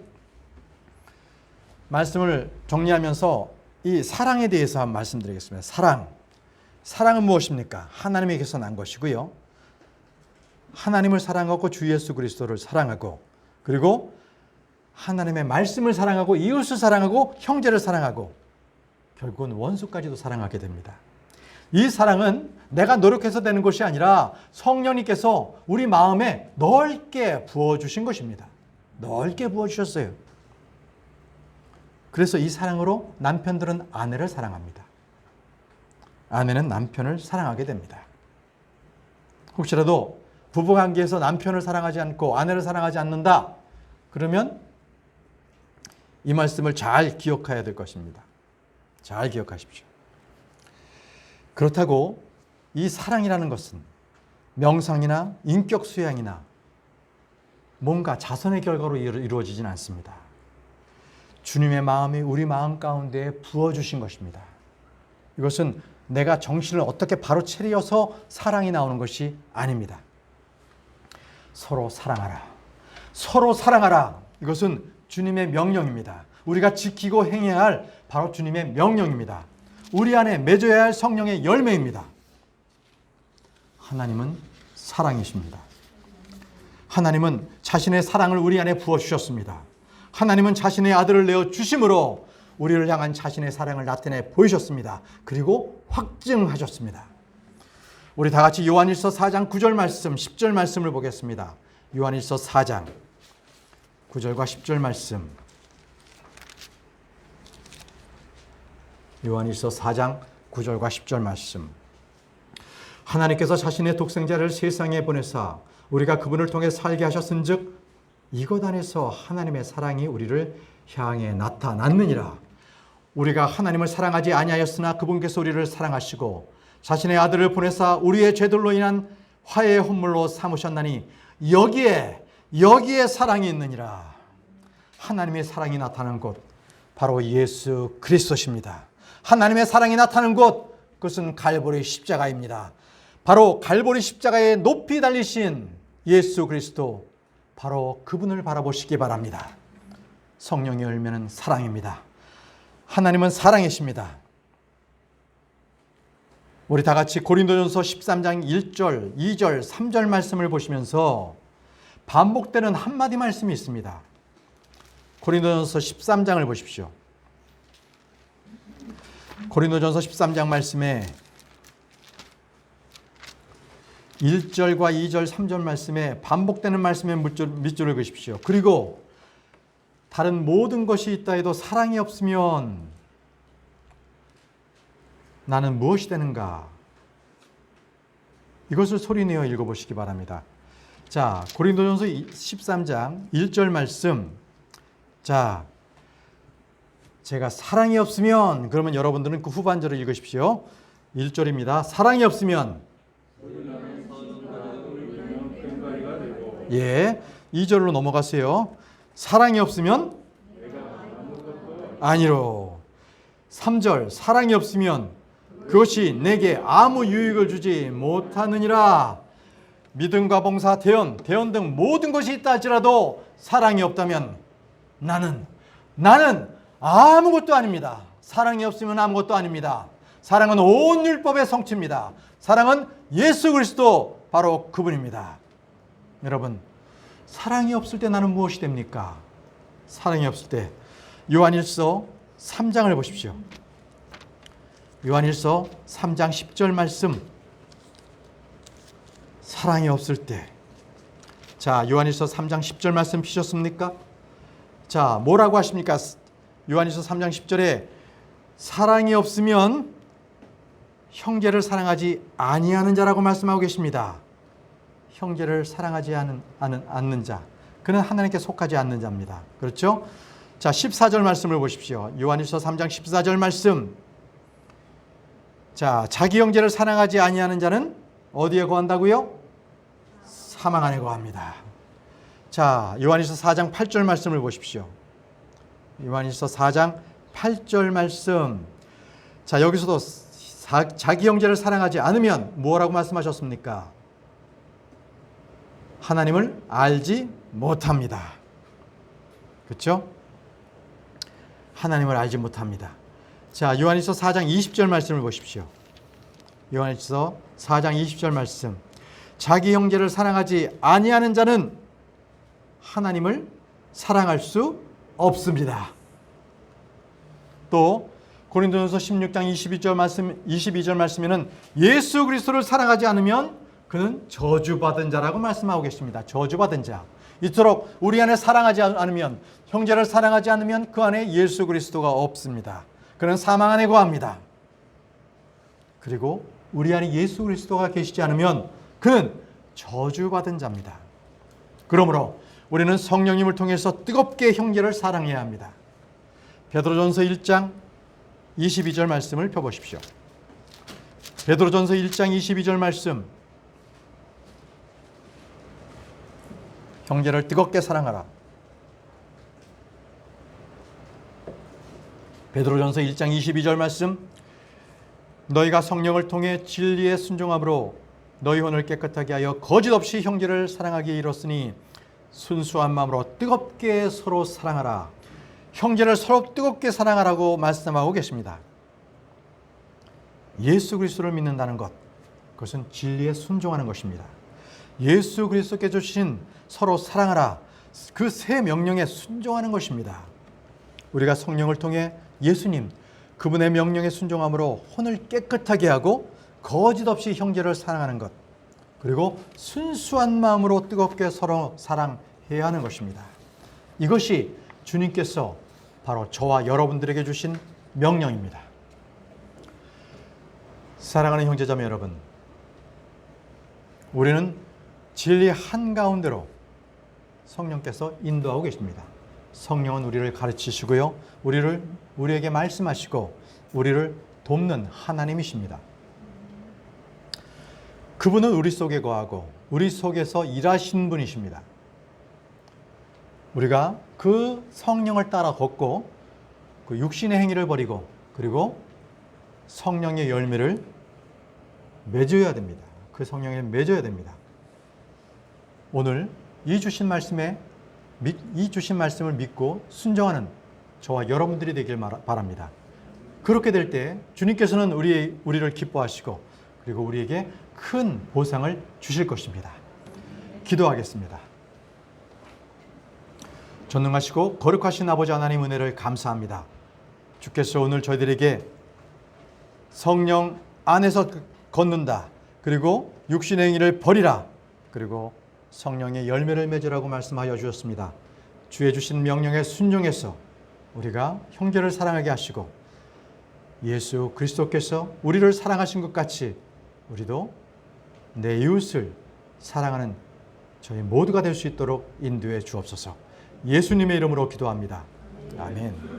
말씀을 정리하면서 이 사랑에 대해서 한번 말씀드리겠습니다. 사랑은 무엇입니까? 하나님에게서 난 것이고요. 하나님을 사랑하고 주 예수 그리스도를 사랑하고 그리고 하나님의 말씀을 사랑하고 이웃을 사랑하고 형제를 사랑하고 결국은 원수까지도 사랑하게 됩니다. 이 사랑은 내가 노력해서 되는 것이 아니라 성령님께서 우리 마음에 넓게 부어주신 것입니다. 넓게 부어주셨어요. 그래서 이 사랑으로 남편들은 아내를 사랑합니다. 아내는 남편을 사랑하게 됩니다. 혹시라도 부부관계에서 남편을 사랑하지 않고 아내를 사랑하지 않는다, 그러면 이 말씀을 잘 기억해야 될 것입니다. 잘 기억하십시오. 그렇다고 이 사랑이라는 것은 명상이나 인격 수양이나 뭔가 자선의 결과로 이루어지진 않습니다. 주님의 마음이 우리 마음 가운데 부어주신 것입니다. 이것은 내가 정신을 어떻게 바로 차려서 사랑이 나오는 것이 아닙니다. 서로 사랑하라. 서로 사랑하라. 이것은 주님의 명령입니다. 우리가 지키고 행해야 할 바로 주님의 명령입니다. 우리 안에 맺어야 할 성령의 열매입니다. 하나님은 사랑이십니다. 하나님은 자신의 사랑을 우리 안에 부어주셨습니다. 하나님은 자신의 아들을 내어 주심으로 우리를 향한 자신의 사랑을 나타내 보이셨습니다. 그리고 확증하셨습니다. 우리 다 같이 요한일서 4장 9절 말씀, 10절 말씀을 보겠습니다. 요한일서 4장 9절과 10절 말씀. 요한일서 4장 9절과 10절 말씀. 하나님께서 자신의 독생자를 세상에 보내사 우리가 그분을 통해 살게 하셨은즉 이것 안에서 하나님의 사랑이 우리를 향해 나타났느니라. 우리가 하나님을 사랑하지 아니하였으나 그분께서 우리를 사랑하시고 자신의 아들을 보내사 우리의 죄들로 인한 화해의 헌물로 삼으셨나니 여기에 사랑이 있느니라. 하나님의 사랑이 나타나는 곳 바로 예수 그리스도십니다. 하나님의 사랑이 나타나는 곳, 그것은 갈보리 십자가입니다. 바로 갈보리 십자가에 높이 달리신 예수 그리스도, 바로 그분을 바라보시기 바랍니다. 성령의 열매는 사랑입니다. 하나님은 사랑이십니다. 우리 다 같이 고린도전서 13장 1절, 2절, 3절 말씀을 보시면서 반복되는 한마디 말씀이 있습니다. 고린도전서 13장을 보십시오. 고린도전서 13장 말씀에 1절과 2절, 3절 말씀에 반복되는 말씀의 밑줄을 그으십시오. 그리고 다른 모든 것이 있다 해도 사랑이 없으면 나는 무엇이 되는가? 이것을 소리내어 읽어보시기 바랍니다. 자, 고린도전서 13장 1절 말씀. 자, 제가 사랑이 없으면, 그러면 여러분들은 그 후반절을 읽으십시오. 1절입니다. 사랑이 없으면, 예, 2절로 넘어가세요. 사랑이 없으면 아니로. 3절, 사랑이 없으면 그것이 내게 아무 유익을 주지 못하느니라. 믿음과 봉사, 대언 등 모든 것이 있다 할지라도 사랑이 없다면 나는 아무것도 아닙니다. 사랑이 없으면 아무것도 아닙니다. 사랑은 온 율법의 성취입니다. 사랑은 예수 그리스도, 바로 그분입니다. 여러분, 사랑이 없을 때 나는 무엇이 됩니까? 사랑이 없을 때 요한일서 3장을 보십시오. 요한일서 3장 10절 말씀. 사랑이 없을 때. 자, 요한일서 3장 10절 말씀 피셨습니까? 자, 뭐라고 하십니까? 요한일서 3장 10절에 사랑이 없으면 형제를 사랑하지 아니하는 자라고 말씀하고 계십니다. 형제를 사랑하지 않는 자, 그는 하나님께 속하지 않는 자입니다. 그렇죠? 자, 14절 말씀을 보십시오. 요한일서 3장 14절 말씀. 자, 자기 형제를 사랑하지 아니하는 자는 어디에 거한다고요? 사망 안에 거합니다. 자, 요한일서 4장 8절 말씀을 보십시오. 요한일서 4장 8절 말씀. 자, 여기서도 자기 형제를 사랑하지 않으면 뭐라고 말씀하셨습니까? 하나님을 알지 못합니다. 그렇죠? 하나님을 알지 못합니다. 자, 요한일서 4장 20절 말씀을 보십시오. 요한일서 4장 20절 말씀. 자기 형제를 사랑하지 아니하는 자는 하나님을 사랑할 수 없습니다. 또 고린도전서 16장 22절 말씀에는 예수 그리스도를 사랑하지 않으면 그는 저주받은 자라고 말씀하고 계십니다. 저주받은 자. 이토록 우리 안에 사랑하지 않으면, 형제를 사랑하지 않으면 그 안에 예수 그리스도가 없습니다. 그는 사망 안에 거합니다. 그리고 우리 안에 예수 그리스도가 계시지 않으면 그는 저주받은 자입니다. 그러므로 우리는 성령님을 통해서 뜨겁게 형제를 사랑해야 합니다. 베드로전서 1장 22절 말씀을 펴보십시오. 베드로전서 1장 22절 말씀. 형제를 뜨겁게 사랑하라. 베드로전서 1장 22절 말씀. 너희가 성령을 통해 진리에 순종함으로 너희 혼을 깨끗하게 하여 거짓 없이 형제를 사랑하기에 이뤘으니 순수한 마음으로 뜨겁게 서로 사랑하라. 형제를 서로 뜨겁게 사랑하라고 말씀하고 계십니다. 예수 그리스도를 믿는다는 것, 그것은 진리에 순종하는 것입니다. 예수 그리스도께 주신 서로 사랑하라, 그 세 명령에 순종하는 것입니다. 우리가 성령을 통해 예수님, 그분의 명령에 순종함으로 혼을 깨끗하게 하고 거짓 없이 형제를 사랑하는 것, 그리고 순수한 마음으로 뜨겁게 서로 사랑해야 하는 것입니다. 이것이 주님께서 바로 저와 여러분들에게 주신 명령입니다. 사랑하는 형제자매 여러분, 우리는 진리 한가운데로 성령께서 인도하고 계십니다. 성령은 우리를 가르치시고요, 우리에게 말씀하시고 우리를 돕는 하나님이십니다. 그분은 우리 속에 거하고 우리 속에서 일하시는 분이십니다. 우리가 그 성령을 따라 걷고 그 육신의 행위를 버리고 그리고 성령의 열매를 맺어야 됩니다. 그 성령에 맺어야 됩니다. 오늘 이 주신 말씀을 믿고 순종하는 저와 여러분들이 되길 바랍니다. 그렇게 될 때 주님께서는 우리를 기뻐하시고 그리고 우리에게 큰 보상을 주실 것입니다. 기도하겠습니다. 전능하시고 거룩하신 아버지 하나님 은혜를 감사합니다. 주께서 오늘 저희들에게 성령 안에서 걷는다. 그리고 육신의 행위를 버리라. 그리고 성령의 열매를 맺으라고 말씀하여 주셨습니다. 주의 주신 명령에 순종해서 우리가 형제를 사랑하게 하시고 예수 그리스도께서 우리를 사랑하신 것 같이 우리도 내 이웃을 사랑하는 저희 모두가 될 수 있도록 인도해 주옵소서. 예수님의 이름으로 기도합니다. 아멘.